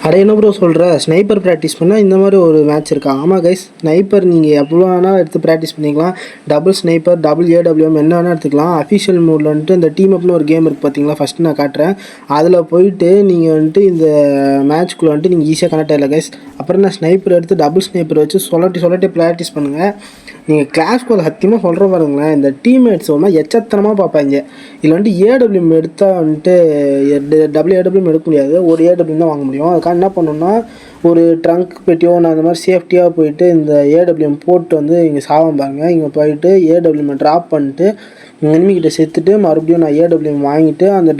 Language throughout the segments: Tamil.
அட என்ன ப்ரோ சொல்கிற, ஸ்னைப்பர் ப்ராக்டிஸ் பண்ணால் இந்த மாதிரி ஒரு மேட்ச் இருக்கா? ஆமாம் கைஸ், ஸ்னைப்பர் நீங்கள் எவ்வளோ வேணால் எடுத்து ப்ராக்டிஸ் பண்ணிக்கலாம். டபுள் ஸ்னைப்பர், டபுள் ஏடபிள்யூஎம் என்ன வேணால் எடுத்துக்கலாம். அஃபிஷியல் மோடில் வந்துட்டு இந்த டீம் அப்னு ஒரு கேம் இருக்குது பார்த்தீங்களா, ஃபஸ்ட்டு நான் காட்டுறேன். அதில் போயிட்டு நீங்கள் வந்துட்டு இந்த மேட்ச்க்குள்ளே வந்துட்டு நீங்கள் ஈஸியாக கனெக்ட் ஆகல கைஸ். அப்புறம் நான் ஸ்னைப்பர் எடுத்து டபுள் ஸ்னைப்பர் வச்சு சொல்லட்டி ப்ராக்டிஸ் பண்ணுங்கள். நீங்கள் கிளாஸ் கோல் சத்தியமாக சொல்கிற பாருங்களேன், இந்த டீம்மேட்ஸ் ஒரு மாதிரி எச்சத்தனமாக பார்ப்பாங்க. இதில் வந்துட்டு ஏடபிள்யூஎம் எடுத்தால் வந்துட்டு டபுள் ஏடபிள்யூஎம் எடுக்க முடியாது, ஒரு ஏடபிள்யூஎம் தான் வாங்க முடியும். அதுக்காக என்ன பண்ணணும்னா, ஒரு ட்ரங்க் பெட்டியோ நான் அந்த மாதிரி சேஃப்டியாக போயிட்டு இந்த ஏடபிள்யூஎம் போட்டு வந்து இங்கே சாவம் பாருங்க. இங்கே போயிட்டு ஏடபிள்யூஎம் ட்ராப் பண்ணிட்டு எனிமிக்கிட்ட செத்துட்டு மறுபடியும் நான் ஏடபிள்யூஎம் வாங்கிட்டு அந்த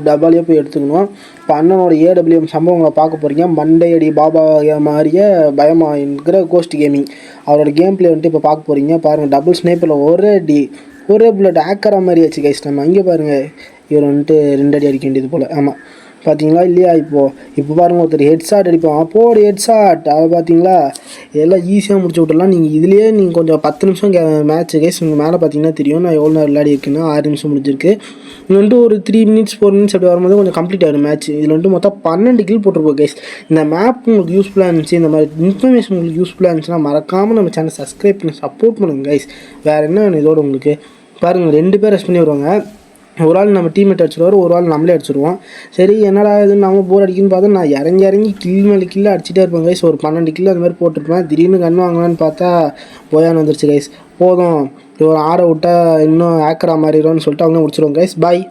டபாலேயே போய் எடுத்துக்கணும். இப்போ அண்ணனோட ஏடபிள்யூஎம் சம்பவங்களை பார்க்க போகிறீங்க. மண்டையடி பாபா மாதிரியே பயமாக இருக்கிற கோஸ்ட் கேமிங் அவரோட கேம் பிளே வந்துட்டு இப்போ பார்க்க போகிறீங்க. பாருங்கள், டபுள் ஸ்னைப்பரில் ஒரே புல்லட் ஆக்கிற மாதிரி ஆச்சு கைஸ். நம்ம அங்கே பாருங்கள், இவர் வந்துட்டு 2 அடி அடிக்க வேண்டியது போல். ஆமாம், பார்த்தீங்களா இல்லையா? இப்போ பாருங்கள், ஒருத்தர் ஹெட் ஷாட் அடிப்போம், அப்போது ஹெட் ஷாட். அதை பார்த்தீங்களா, எல்லாம் ஈஸியாக முடிச்சு விட்டுலாம். நீங்கள் கொஞ்சம் 10 நிமிஷம் மேட்ச் கைஸ். உங்கள் மேலே பார்த்தீங்கன்னா தெரியும் நான் எவ்வளோ நேரம் விளையாடி இருக்கேன்னா 6 நிமிஷம் முடிஞ்சிருக்கு. இது வந்துட்டு ஒரு 3 மினிட்ஸ் 4 மினிட்ஸ் அப்படி வரும்போது கொஞ்சம் கம்ப்ளீட் ஆகிடும் மேட்ச். இதில் வந்துட்டு மொத்தம் 12 கில் போட்டிருப்போம் கைஸ். இந்த மேப் உங்களுக்கு யூஸ்ஃபுல்லாக இருந்துச்சு, இந்த மாதிரி இன்ஃபர்மேஷன் உங்களுக்கு யூஸ்ஃபுல்லாக இருந்துச்சுன்னா மறக்காமல் நம்ம சேனல் சப்ஸ்கிரைப் பண்ணி சப்போர்ட் பண்ணுங்கள் கைஸ். வேறு என்ன வேணும் இதோட உங்களுக்கு? பாருங்கள், 2 பேர் ரெஸ்ட் பண்ணி வருவாங்க. ஒரு ஆள் நம்ம டீம்மேட் அடிச்சிடுவார், ஒரு ஆள் நம்மளே அடிச்சிடுவோம். சரி, என்னடா இதுன்னு நம்ம போர் அடிக்குன்னு பார்த்தா நான் இறங்கி கில் மேலே கில்ல அடிச்சிட்டே இருப்பேன் கைஸ். ஒரு 12 கில் அந்த மாதிரி போட்டிருப்பேன். திடீர்னு கன் வாங்கலான்னு பார்த்தா போயான்னு வந்துருச்சு கைஸ். போதும், ஒரு 6 விட்டா இன்னும் ஆக்கிற மாதிரிடும்னு சொல்லிட்டு அவங்க முடிச்சிடுவோம் கைஸ். பாய்.